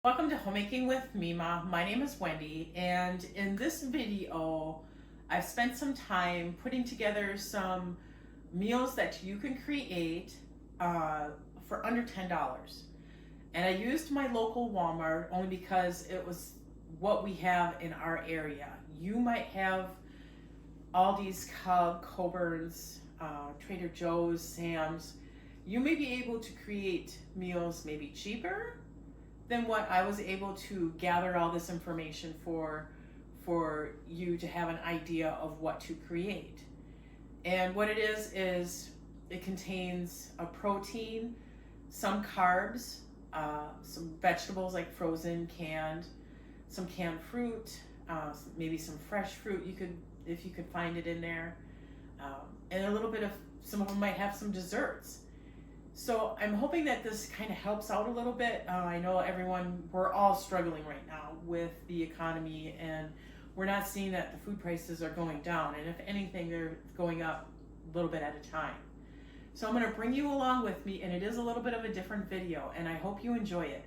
Welcome to Homemaking with Mima. My name is Wendy, and in this video, I've spent some time putting together some meals that you can create uh, for under $10. And I used my local Walmart only because it was what we have in our area. You might have Aldi's, Cub, Coburn's, Trader Joe's, Sam's. You may be able to create meals maybe cheaper than what I was able to gather all this information for you to have an idea of what to create. And what it is it contains a protein, some carbs, some vegetables like frozen, canned, some canned fruit, maybe some fresh fruit. You could, if you could find it in there, and a little bit of, some of them might have some desserts. So I'm hoping that this kind of helps out a little bit. I know we're all struggling right now with the economy, and we're not seeing that the food prices are going down. And if anything, they're going up a little bit at a time. So I'm going to bring you along with me, and it is a little bit of a different video, and I hope you enjoy it.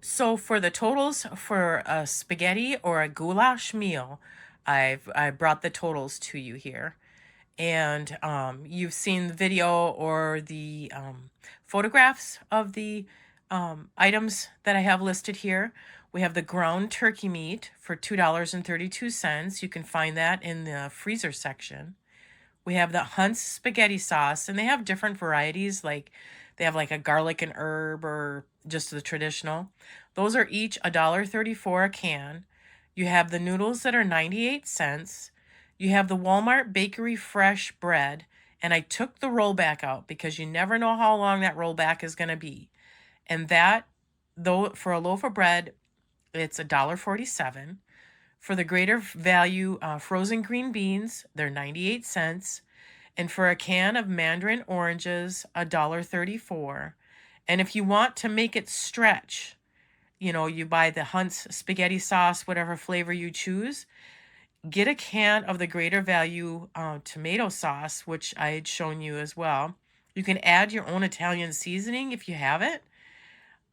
So for the totals for a spaghetti or a goulash meal, I brought the totals to you here. And you've seen the video or the photographs of the items that I have listed here. We have the ground turkey meat for $2.32. You can find that in the freezer section. We have the Hunt's spaghetti sauce, and they have different varieties. Like they have like a garlic and herb or just the traditional. Those are each $1.34 a can. You have the noodles that are 98 cents. You have the Walmart bakery fresh bread, and I took the rollback out because you never know how long that rollback is going to be. And that, though, for a loaf of bread, it's $1.47. For the greater value frozen green beans, they're 98 cents. And for a can of mandarin oranges, $1.34. And if you want to make it stretch, you buy the Hunt's spaghetti sauce, whatever flavor you choose. Get a can of the greater value tomato sauce, which I had shown you as well. You can add your own Italian seasoning if you have it.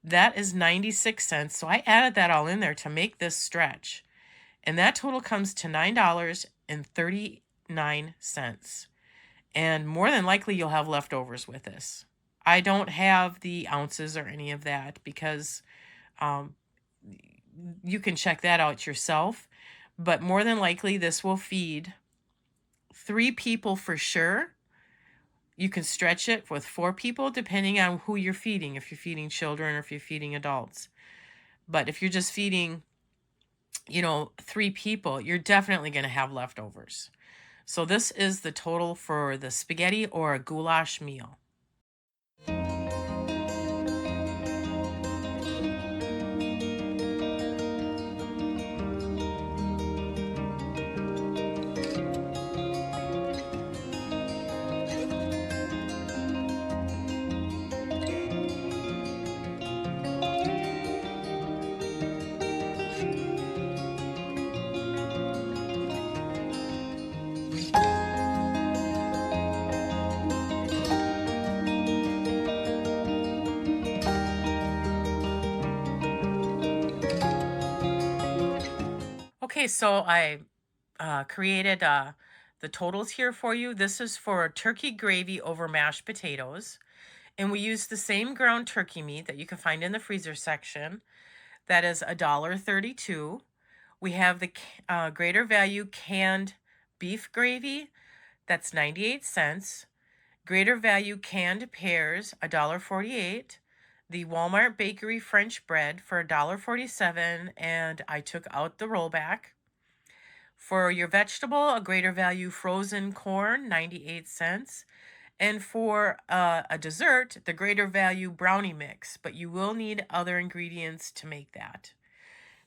That is 96 cents. So I added that all in there to make this stretch. And that total comes to $9.39. And more than likely, you'll have leftovers with this. I don't have the ounces or any of that because you can check that out yourself. But more than likely, this will feed 3 people for sure. You can stretch it with 4 people depending on who you're feeding, if you're feeding children or if you're feeding adults. But if you're just feeding, 3 people, you're definitely going to have leftovers. So this is the total for the spaghetti or a goulash meal. Okay, so I created the totals here for you. This is for turkey gravy over mashed potatoes. And we use the same ground turkey meat that you can find in the freezer section. That is $1.32. We have the greater value canned beef gravy. That's 98 cents. Greater value canned pears, $1.48. The Walmart bakery French bread for $1.47, and I took out the rollback. For your vegetable, a greater value frozen corn, 98 cents. And for a dessert, the greater value brownie mix, but you will need other ingredients to make that.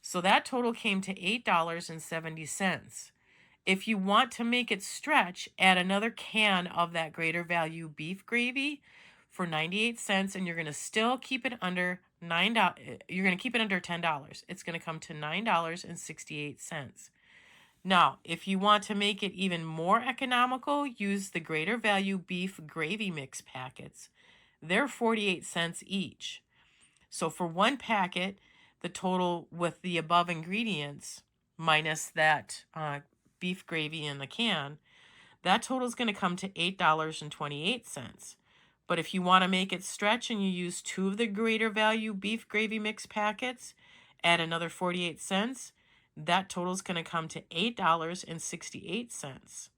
So that total came to $8.70. If you want to make it stretch, add another can of that greater value beef gravy for 98 cents, and you're going to still keep it under $9. You're going to keep it under $10. It's going to come to $9.68. Now, if you want to make it even more economical, use the greater value beef gravy mix packets. They're 48 cents each. So for one packet, the total with the above ingredients minus that beef gravy in the can, that total is going to come to $8.28. But if you want to make it stretch and you use 2 of the greater value beef gravy mix packets, add another 48 cents, that total is going to come to $8.68.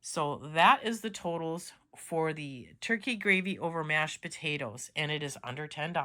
So that is the totals for the turkey gravy over mashed potatoes, and it is under $10.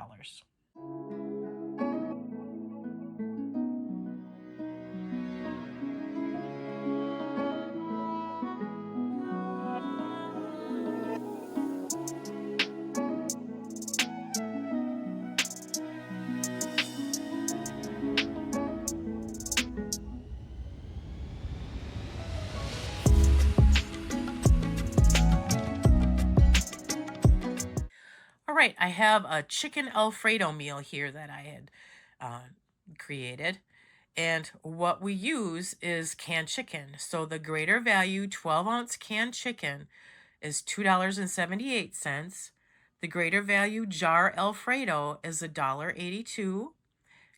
All right, I have a chicken Alfredo meal here that I had uh, created. And what we use is canned chicken. So the greater value 12-ounce canned chicken is $2.78. The greater value jar Alfredo is $1.82.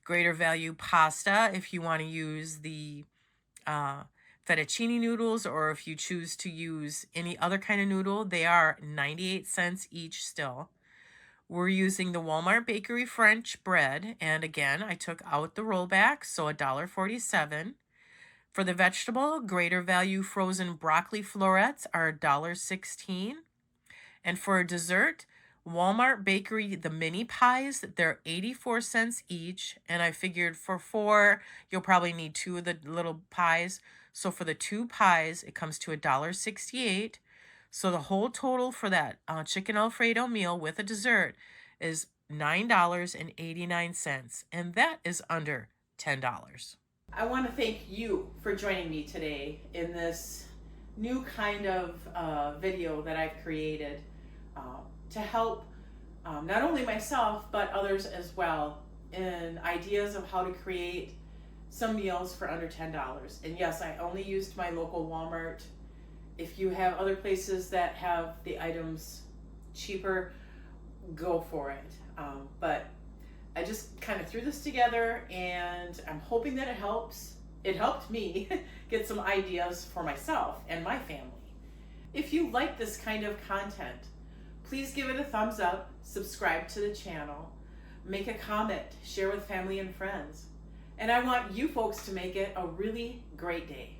Greater value pasta, if you want to use the fettuccine noodles, or if you choose to use any other kind of noodle, they are 98 cents each still. We're using the Walmart Bakery French bread, and again, I took out the rollback, so $1.47. For the vegetable, greater value frozen broccoli florets are $1.16. And for a dessert, Walmart Bakery, the mini pies, they're 84 cents each. And I figured for 4, you'll probably need 2 of the little pies. So for the 2 pies, it comes to $1.68. So the whole total for that chicken Alfredo meal with a dessert is $9.89. And that is under $10. I want to thank you for joining me today in this new kind of video that I've created to help not only myself but others as well in ideas of how to create some meals for under $10. And yes, I only used my local Walmart. If you have other places that have the items cheaper, go for it. But I just kind of threw this together, and I'm hoping that it helps. It helped me get some ideas for myself and my family. If you like this kind of content, please give it a thumbs up, subscribe to the channel, make a comment, share with family and friends. And I want you folks to make it a really great day.